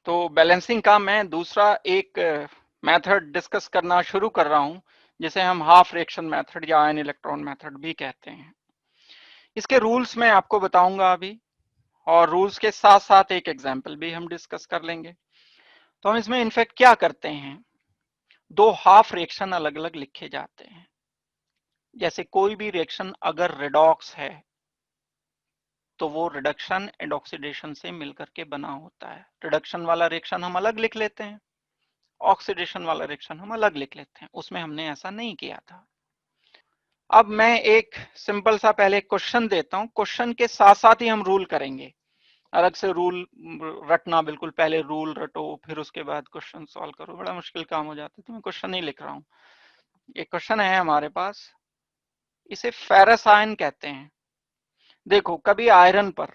तो बैलेंसिंग का मैं दूसरा एक मेथड डिस्कस करना शुरू कर रहा हूं, जिसे हम हाफ रिएक्शन मेथड या आयन इलेक्ट्रॉन मेथड भी कहते हैं। इसके रूल्स मैं आपको बताऊंगा अभी, और रूल्स के साथ साथ एक एग्जांपल भी हम डिस्कस कर लेंगे। तो हम इसमें इनफैक्ट क्या करते हैं, दो हाफ रिएक्शन अलग अलग लिखे जाते हैं। जैसे कोई भी रिएक्शन अगर रिडॉक्स है तो वो रिडक्शन एंड ऑक्सीडेशन से मिलकर के बना होता है। रिडक्शन वाला रिएक्शन हम अलग लिख लेते हैं, ऑक्सीडेशन वाला रिएक्शन हम अलग लिख लेते हैं। उसमें हमने ऐसा नहीं किया था। अब मैं एक सिंपल सा पहले क्वेश्चन देता हूं, क्वेश्चन के साथ साथ ही हम रूल करेंगे। अलग से रूल रटना, बिल्कुल पहले रूल रटो फिर उसके बाद क्वेश्चन सॉल्व करो, बड़ा मुश्किल काम हो जाता है। तो मैं क्वेश्चन नहीं लिख रहा हूं। एक क्वेश्चन है हमारे पास, इसे फेरस आयन कहते हैं। देखो, कभी आयरन पर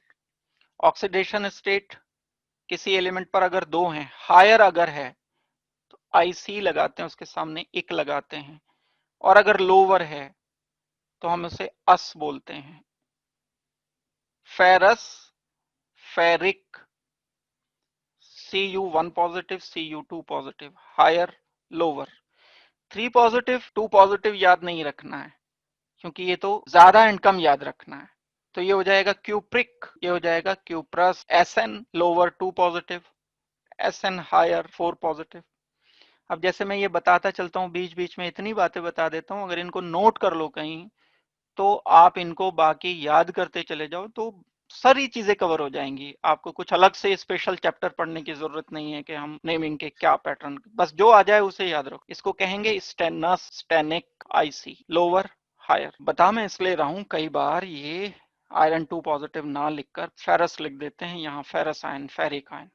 ऑक्सीडेशन स्टेट किसी एलिमेंट पर अगर दो हैं, हायर अगर है तो IC लगाते हैं, उसके सामने इक लगाते हैं, और अगर लोअर है तो हम उसे अस बोलते हैं। Ferrous, ferric, Cu1 positive, Cu2 positive, higher, lower. 3 positive 2 positive याद नहीं रखना है, क्योंकि ये तो ज्यादा एंड कम याद रखना है। तो ये हो जाएगा क्यूप्रिक, ये हो जाएगा cuprous. Sn lower 2 positive, Sn higher 4 positive. अब जैसे मैं ये बताता चलता हूँ, बीच बीच में इतनी बातें बता देता हूँ, अगर इनको नोट कर लो कहीं तो आप इनको बाकी याद करते चले जाओ तो सारी चीजें कवर हो जाएंगी। आपको कुछ अलग से स्पेशल चैप्टर पढ़ने की जरूरत नहीं है कि हम नेमिंग के क्या पैटर्न, बस जो आ जाए उसे याद रखो। इसको कहेंगे stannous, Stenik, IC, lower, higher. बता मैं इसलिए रहा हूं, कई बार ये आयरन 2 पॉजिटिव ना लिखकर फेरस लिख देते हैं, यहाँ ferrous ion, ferric ion.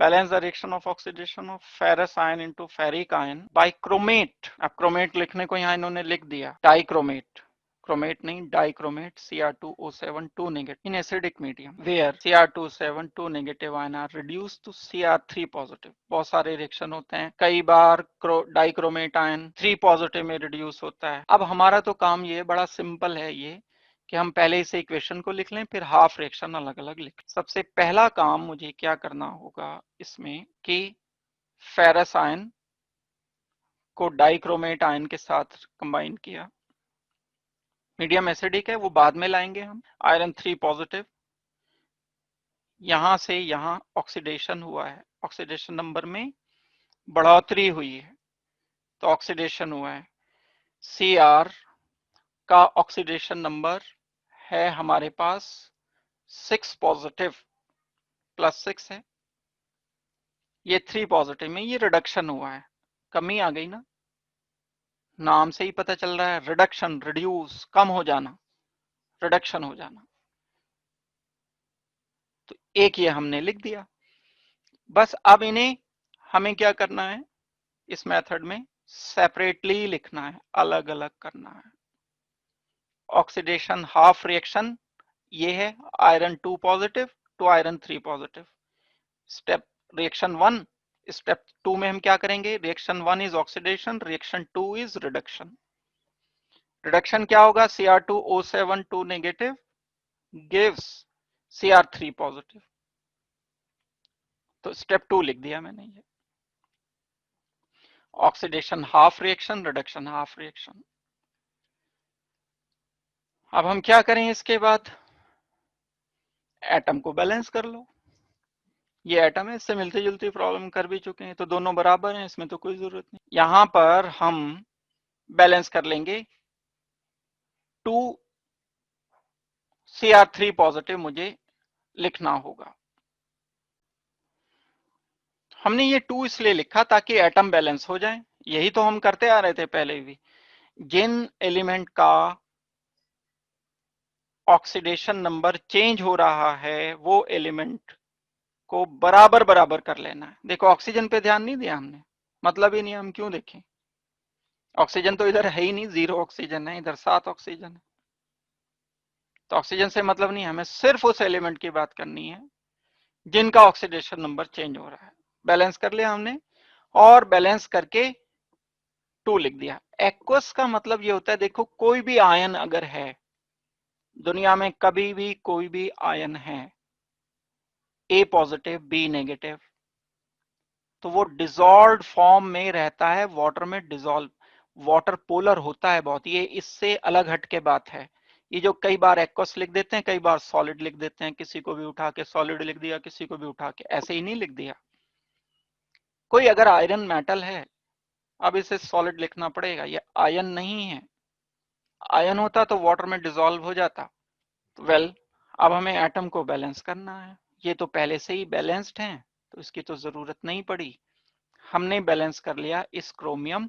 Balance the reaction of oxidation of ferrous ion into ferric ion by chromate। अब क्रोमेट लिखने को यहाँ इन्होंने लिख दिया, डाइक्रोमेट, क्रोमेट नहीं dichromate, Cr2O7 2 negative in acidic medium where Cr2O7 2 negative ion are reduced to Cr3 positive। बहुत सारे रिएक्शन होते हैं, कई बार डाइक्रोमेट आयन 3 पॉजिटिव में रिड्यूस होता है। अब हमारा तो काम ये बड़ा सिंपल है, ये कि हम पहले इसे इक्वेशन को लिख लें, फिर हाफ रिएक्शन अलग अलग लिख। सबसे पहला काम मुझे क्या करना होगा इसमें कि फेरस आयन को डाइक्रोमेट आयन के साथ कंबाइन किया। मीडियम एसिडिक है, वो बाद में लाएंगे हम। आयरन 3 पॉजिटिव, यहां से यहां ऑक्सीडेशन हुआ है, ऑक्सीडेशन नंबर में बढ़ोतरी हुई है, तो ऑक्सीडेशन हुआ है। Cr का ऑक्सीडेशन नंबर है हमारे पास 6 पॉजिटिव, +6 है। ये 3 पॉजिटिव में ये रिडक्शन हुआ है, कमी आ गई ना, नाम से ही पता चल रहा है, रिडक्शन, रिड्यूस, कम हो जाना, रिडक्शन हो जाना। तो एक ये हमने लिख दिया। बस अब इन्हें हमें क्या करना है, इस मेथड में सेपरेटली लिखना है, अलग अलग करना है। ऑक्सीडेशन हाफ रिएक्शन ये है, iron 2 positive to iron 3 positive. Step reaction 1, step 2 में हम क्या करेंगे, reaction 1 is oxidation, reaction 2 is reduction. Reduction क्या होगा, Cr2O7 2 negative gives Cr3 positive. तो स्टेप 2 लिख दिया मैंने ये, oxidation half reaction, reduction half reaction. अब हम क्या करें इसके बाद, एटम को बैलेंस कर लो। ये एटम है, इससे मिलती जुलती प्रॉब्लम कर भी चुके हैं, तो दोनों बराबर हैं, इसमें तो कोई जरूरत नहीं। यहां पर हम बैलेंस कर लेंगे, 2 Cr3 पॉजिटिव मुझे लिखना होगा। हमने ये 2 इसलिए लिखा ताकि एटम बैलेंस हो जाए, यही तो हम करते आ रहे थे पहले भी। जिन एलिमेंट का ऑक्सीडेशन नंबर चेंज हो रहा है वो एलिमेंट को बराबर बराबर कर लेना है। देखो ऑक्सीजन पे ध्यान नहीं दिया हमने, मतलब ही नहीं, हम क्यों देखें, ऑक्सीजन तो इधर है ही नहीं, 0 ऑक्सीजन है, इधर 7 ऑक्सीजन है। तो ऑक्सीजन से मतलब नहीं, हमें सिर्फ उस एलिमेंट की बात करनी है जिनका ऑक्सीडेशन नंबर चेंज हो रहा है। बैलेंस कर लिया हमने, और बैलेंस करके 2 लिख दिया। एक्वस का मतलब ये होता है, देखो कोई भी आयन अगर है दुनिया में, कभी भी कोई भी आयन है, A पॉजिटिव, B नेगेटिव, तो वो डिसॉल्व्ड फॉर्म में रहता है, वाटर में डिसॉल्व, वाटर पोलर होता है बहुत। ये इससे अलग हट के बात है। ये जो कई बार एक्वस लिख देते हैं, कई बार सॉलिड लिख देते हैं, किसी को भी उठा के सॉलिड लिख दिया, किसी को भी उठा के ऐसे ही नहीं लिख दिया। कोई अगर आयरन मेटल है, अब इसे सॉलिड लिखना पड़ेगा, ये आयन नहीं है। आयन होता तो वाटर में डिसॉल्व हो जाता। वेल, अब हमें एटम को बैलेंस करना है। ये तो पहले से ही बैलेंस्ड हैं, तो इसकी तो जरूरत नहीं पड़ी। हमने बैलेंस कर लिया इस क्रोमियम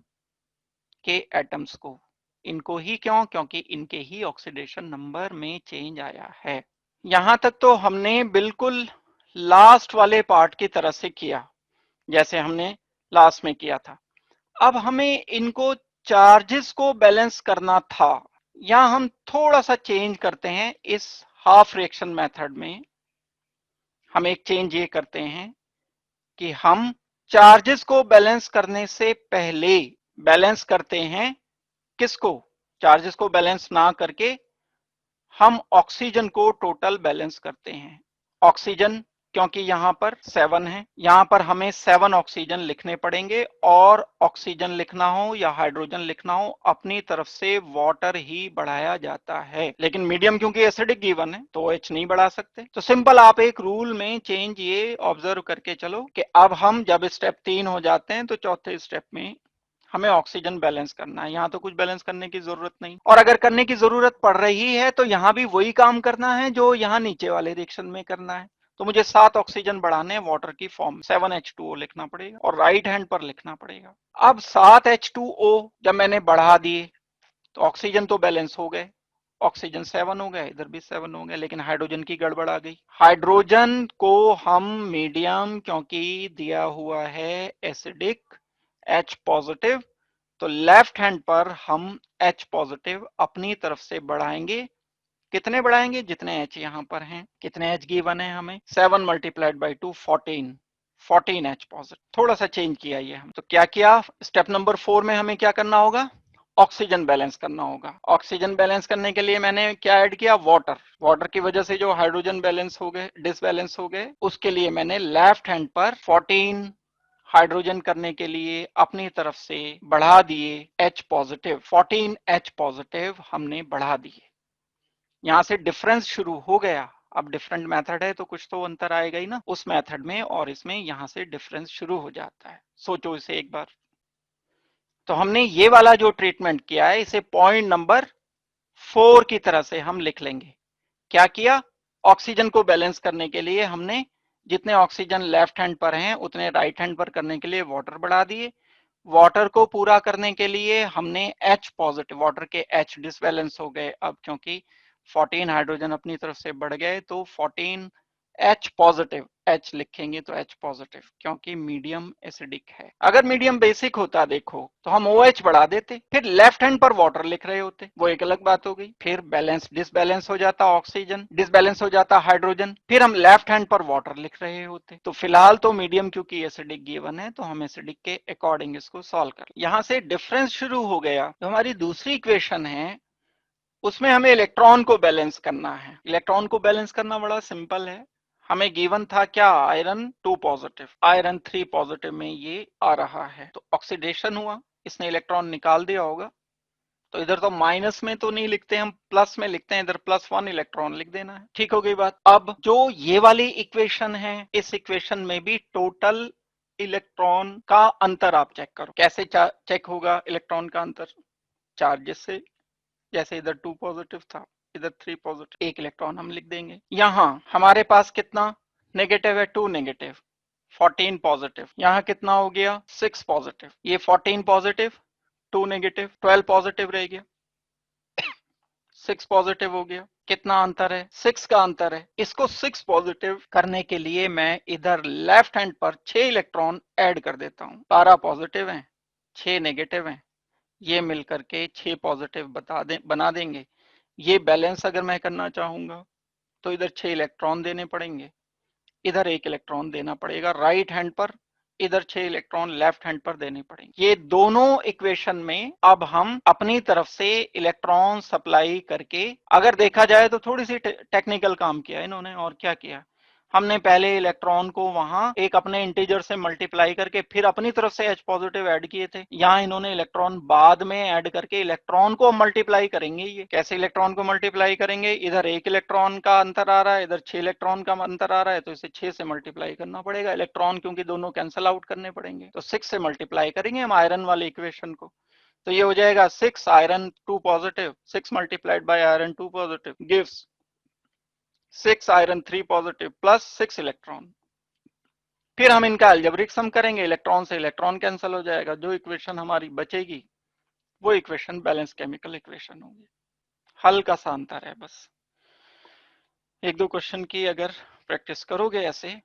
के एटम्स को। इनको ही क्यों? क्योंकि इनके ही ऑक्सीडेशन नंबर में चेंज आया है। यहां तक तो हमने बिल्कुल लास्ट वाले पार्ट की तरह से किया, जैसे हमने लास्ट में किया था। अब हमें इनको चार्जेस को बैलेंस करना था। यहां हम थोड़ा सा चेंज करते हैं। इस हाफ रिएक्शन मेथड में हम एक चेंज ये करते हैं कि हम चार्जेस को बैलेंस करने से पहले बैलेंस करते हैं किसको? चार्जेस को बैलेंस ना करके हम ऑक्सीजन को टोटल बैलेंस करते हैं। ऑक्सीजन, क्योंकि यहां पर 7 है, यहां पर हमें 7 ऑक्सीजन लिखने पड़ेंगे। और ऑक्सीजन लिखना हो या हाइड्रोजन लिखना हो, अपनी तरफ से वाटर ही बढ़ाया जाता है। लेकिन मीडियम क्योंकि एसिडिक गिवन है तो OH नहीं बढ़ा सकते। तो सिंपल आप एक रूल में चेंज ये ऑब्जर्व करके चलो कि अब हम जब स्टेप 3 हो जाते हैं तो चौथे स्टेप में हमें ऑक्सीजन बैलेंस करना है। यहाँ तो कुछ बैलेंस करने की जरूरत नहीं, और अगर करने की जरूरत पड़ रही है तो यहाँ भी वही काम करना है जो यहाँ नीचे वाले रिएक्शन में करना है। तो मुझे 7 ऑक्सीजन बढ़ाने वाटर की फॉर्म 7H2O लिखना पड़ेगा और राइट हैंड पर लिखना पड़ेगा। अब 7H2O जब मैंने बढ़ा दिए तो ऑक्सीजन तो बैलेंस हो गए, ऑक्सीजन 7 हो गए, इधर भी 7 हो गए, लेकिन हाइड्रोजन की गड़बड़ आ गई। हाइड्रोजन को हम मीडियम, क्योंकि दिया हुआ है एसिडिक, H पॉजिटिव, तो लेफ्ट हैंड पर हम H पॉजिटिव अपनी तरफ से बढ़ाएंगे। कितने बढ़ाएंगे? जितने H यहां पर हैं। कितने H गिवन है हमें? 7 मल्टीप्लाइड बाई 2 14 H पॉजिटिव। थोड़ा सा चेंज किया ये हम। तो क्या किया? स्टेप नंबर 4 में हमें क्या करना होगा? ऑक्सीजन बैलेंस करना होगा। ऑक्सीजन बैलेंस करने के लिए मैंने क्या ऐड किया? वाटर। वाटर की वजह से जो हाइड्रोजन बैलेंस हो गए, डिसबैलेंस हो गए, उसके लिए मैंने लेफ्ट हैंड पर 14 हाइड्रोजन करने के लिए अपनी तरफ से बढ़ा दिए H पॉजिटिव। 14 H पॉजिटिव हमने बढ़ा दिए। यहां से डिफरेंस शुरू हो गया। अब डिफरेंट मेथड है तो कुछ तो अंतर आएगा ही ना उस मेथड में और इसमें। यहां से डिफरेंस शुरू हो जाता है। सोचो इसे एक बार। तो हमने ये वाला जो ट्रीटमेंट किया है इसे पॉइंट नंबर 4 की तरह से हम लिख लेंगे। क्या किया? ऑक्सीजन को बैलेंस करने के लिए हमने जितने ऑक्सीजन लेफ्ट हैंड पर हैं उतने राइट हैंड पर करने के लिए वाटर बढ़ा दिए। वाटर को पूरा करने के लिए हमने H पॉजिटिव, वाटर के H डिसबैलेंस हो गए अब, क्योंकि 14 हाइड्रोजन अपनी तरफ से बढ़ गए, तो 14 H पॉजिटिव, H लिखेंगे तो H पॉजिटिव, क्योंकि मीडियम एसिडिक है। अगर मीडियम बेसिक होता देखो तो हम OH बढ़ा देते, फिर लेफ्ट हैंड पर वाटर लिख रहे होते, वो एक अलग बात हो गई। फिर बैलेंस डिसबैलेंस हो जाता ऑक्सीजन, डिसबैलेंस हो जाता हाइड्रोजन, फिर हम लेफ्ट हैंड पर वाटर लिख रहे होते। तो फिलहाल तो मीडियम क्योंकि एसिडिक गिवन है तो हम एसिडिक के अकॉर्डिंग इसको सॉल्व कर। यहां से डिफरेंस शुरू हो गया। तो हमारी दूसरी इक्वेशन है उसमें हमें इलेक्ट्रॉन को बैलेंस करना है। इलेक्ट्रॉन को बैलेंस करना बड़ा सिंपल है। हमें गिवन था क्या? आयरन 2 पॉजिटिव, आयरन 3 पॉजिटिव में ये आ रहा है, तो ऑक्सीडेशन हुआ, इसने इलेक्ट्रॉन निकाल दिया होगा। तो इधर तो माइनस में तो नहीं लिखते, हम प्लस में लिखते हैं, इधर +1 इलेक्ट्रॉन लिख देना है। ठीक हो गई बात। अब जो ये वाली इक्वेशन है, इस इक्वेशन में भी टोटल इलेक्ट्रॉन का अंतर आप चेक करो। कैसे चेक होगा इलेक्ट्रॉन का अंतर? चार्जेस से। जैसे इधर 2 पॉजिटिव था, इधर 3 पॉजिटिव, एक इलेक्ट्रॉन हम लिख देंगे। यहां हमारे पास कितना नेगेटिव है? 2 नेगेटिव, 14 पॉजिटिव। यहां कितना हो गया? 6 पॉजिटिव। ये 14 पॉजिटिव, 2 नेगेटिव, 12 पॉजिटिव रह गया, 6 पॉजिटिव हो गया। कितना अंतर है? 6 का अंतर है। इसको 6 पॉजिटिव करने के लिए मैं इधर लेफ्ट हैंड पर 6 इलेक्ट्रॉन ऐड कर देता हूं। 12 पॉजिटिव हैं, 6 नेगेटिव हैं, ये मिलकर के 6 पॉजिटिव बना देंगे। ये बैलेंस अगर मैं करना चाहूंगा तो इधर 6 इलेक्ट्रॉन देने पड़ेंगे, इधर 1 इलेक्ट्रॉन देना पड़ेगा राइट हैंड पर, इधर 6 इलेक्ट्रॉन लेफ्ट हैंड पर देने पड़ेंगे। ये दोनों इक्वेशन में अब हम अपनी तरफ से इलेक्ट्रॉन सप्लाई करके, अगर देखा जाए तो थोड़ी सी टेक्निकल काम किया इन्होंने। और क्या किया? हमने पहले इलेक्ट्रॉन को वहां एक अपने इंटीजर से मल्टीप्लाई करके फिर अपनी तरफ से H पॉजिटिव ऐड किए थे। यहाँ इन्होंने इलेक्ट्रॉन बाद में ऐड करके इलेक्ट्रॉन को मल्टीप्लाई करेंगे। ये कैसे इलेक्ट्रॉन को मल्टीप्लाई करेंगे? इधर 1 इलेक्ट्रॉन का अंतर आ रहा है, इधर 6 इलेक्ट्रॉन का अंतर आ रहा है, तो इसे 6 से मल्टीप्लाई करना पड़ेगा। इलेक्ट्रॉन क्योंकि दोनों कैंसिल आउट करने पड़ेंगे, तो 6 से मल्टीप्लाई करेंगे हम आयरन वाले इक्वेशन को। तो ये हो जाएगा 6 iron 2 positive, 6 multiplied by iron 2 positive gives 6 iron 3 positive plus 6 electron. फिर हम इनका अलजेब्रिक सम करेंगे, इलेक्ट्रॉन से इलेक्ट्रॉन कैंसिल हो जाएगा, जो इक्वेशन हमारी बचेगी वो इक्वेशन बैलेंस केमिकल इक्वेशन होगी। हल्का सा अंतर है बस। एक दो क्वेश्चन की अगर प्रैक्टिस करोगे ऐसे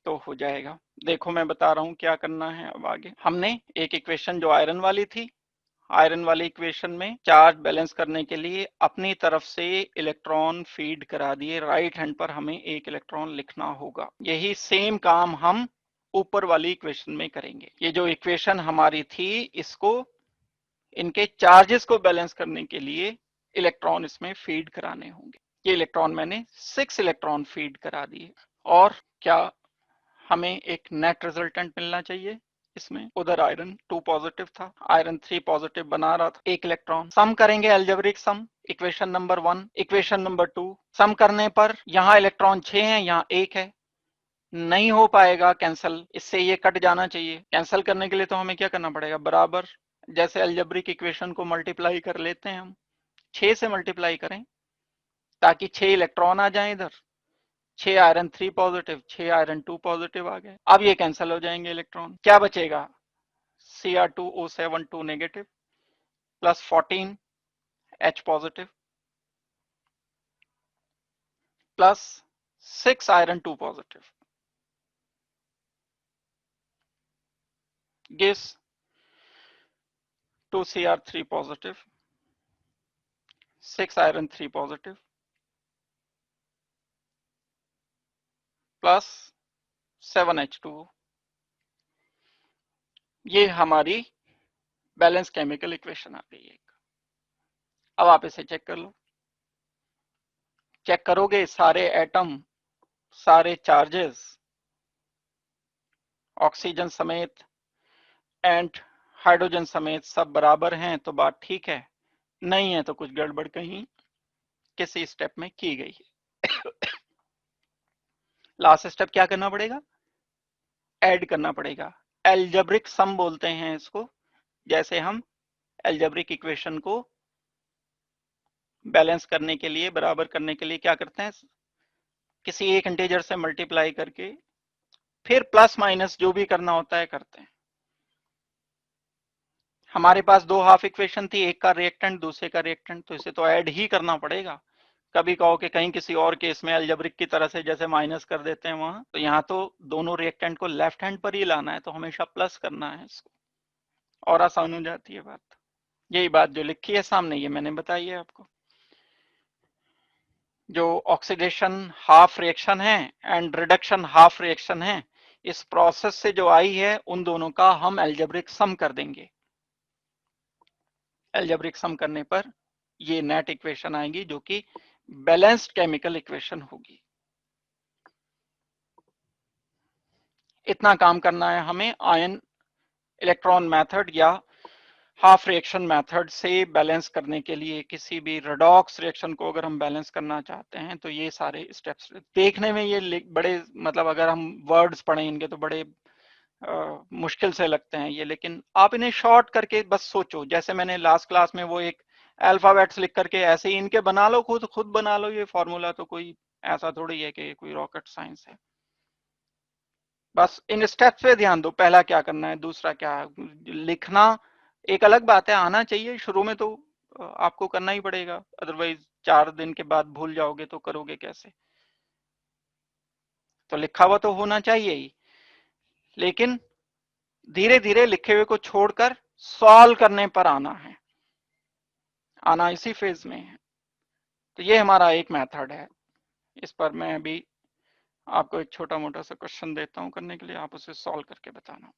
तो हो जाएगा। देखो मैं बता रहा हूं क्या करना है। अब आगे हमने एक इक्वेशन जो आयरन वाली थी, आयरन वाली इक्वेशन में चार्ज बैलेंस करने के लिए अपनी तरफ से इलेक्ट्रॉन फीड करा दिए। राइट हैंड पर हमें एक इलेक्ट्रॉन लिखना होगा। यही सेम काम हम ऊपर वाली इक्वेशन में करेंगे। ये जो इक्वेशन हमारी थी, इसको इनके चार्जेस को बैलेंस करने के लिए इलेक्ट्रॉन इसमें फीड कराने होंगे। ये इलेक्ट्रॉन मैंने 6 इलेक्ट्रॉन फीड करा दिए। और क्या हमें एक नेट रिजल्टेंट मिलना चाहिए इसमें। उधर आयरन 2 पॉजिटिव था, आयरन 3 पॉजिटिव बना रहा था, एक इलेक्ट्रॉन। सम करेंगे अलजेब्रिक सम, इक्वेशन नंबर 1 इक्वेशन नंबर 2। सम करने पर यहाँ इलेक्ट्रॉन 6 है, यहाँ 1 है, नहीं हो पाएगा कैंसिल, इससे ये कट जाना चाहिए। कैंसिल करने के लिए तो हमें क्या करना पड़ेगा, बराबर जैसे अलजेब्रिक इक्वेशन को मल्टीप्लाई कर लेते हैं हम, 6 से मल्टीप्लाई करें ताकि 6 इलेक्ट्रॉन आ जाए इधर, 6 आयरन 3 पॉजिटिव, 6 आयरन 2 पॉजिटिव आ गए। अब ये कैंसिल हो जाएंगे इलेक्ट्रॉन, क्या बचेगा, Cr2O7 2 negative plus 14 H positive plus 6 iron 2 positive gives 2 Cr3 positive, 6 iron 3 positive plus 7H2O। ये हमारी बैलेंस केमिकल इक्वेशन आ गई है। अब आप इसे चेक कर लो। चेक करोगे सारे एटम, सारे चार्जेस ऑक्सीजन समेत एंड हाइड्रोजन समेत सब बराबर हैं तो बात ठीक है, नहीं है तो कुछ गड़बड़ कहीं किसी स्टेप में की गई है। लास्ट स्टेप क्या करना पड़ेगा, ऐड करना पड़ेगा। एल्जेब्रिक सम बोलते हैं इसको। जैसे हम एल्जेब्रिक इक्वेशन को बैलेंस करने के लिए, बराबर करने के लिए क्या करते हैं, किसी एक इंटीजर से मल्टीप्लाई करके फिर प्लस माइनस जो भी करना होता है करते हैं। हमारे पास दो हाफ इक्वेशन थी, एक का रिएक्टेंट दूसरे का रिएक्टेंट, तो इसे तो ऐड ही करना पड़ेगा। कभी कहो कि कहीं किसी और केस में अलजेब्रिक की तरह से जैसे माइनस कर देते हैं वहां, तो यहाँ तो दोनों रिएक्टेंट को लेफ्ट हैंड पर ही लाना है, तो हमेशा प्लस करना है इसको, और आसान हो जाती है बात। यही बात जो लिखी है सामने ये मैंने बताई है आपको। जो ऑक्सीडेशन हाफ रिएक्शन है एंड रिडक्शन हाफ रिएक्शन है, इस प्रोसेस से जो आई है उन दोनों का हम एल्जेब्रिक सम कर देंगे। एल्जेब्रिक सम करने पर ये नेट इक्वेशन आएगी जो कि बैलेंस्ड केमिकल इक्वेशन होगी। इतना काम करना है हमें आयन इलेक्ट्रॉन मेथड या हाफ रिएक्शन मेथड से बैलेंस करने के लिए। किसी भी रेडॉक्स रिएक्शन को अगर हम बैलेंस करना चाहते हैं तो ये सारे स्टेप्स, देखने में ये बड़े मतलब अगर हम वर्ड्स पढ़ें इनके तो बड़े मुश्किल से लगते हैं ये, लेकिन आप इन्हें शॉर्ट करके बस सोचो। जैसे मैंने लास्ट क्लास में वो एक अल्फाबेट्स लिख करके ऐसे ही इनके बना लो, खुद बना लो ये फॉर्मूला, तो कोई ऐसा थोड़ी है कि कोई रॉकेट साइंस है। बस इन स्टेप्स पे ध्यान दो, पहला क्या करना है, दूसरा क्या लिखना। एक अलग बात है, आना चाहिए शुरू में तो आपको करना ही पड़ेगा, अदरवाइज 4 दिन के बाद भूल जाओगे तो करोगे कैसे। तो लिखा हुआ तो होना चाहिए ही, लेकिन धीरे धीरे लिखे हुए को छोड़कर सॉल्व करने पर आना है, आना इसी फेज में है। तो ये हमारा एक मेथड है। इस पर मैं अभी आपको एक छोटा मोटा सा क्वेश्चन देता हूं करने के लिए, आप उसे सॉल्व करके बताना।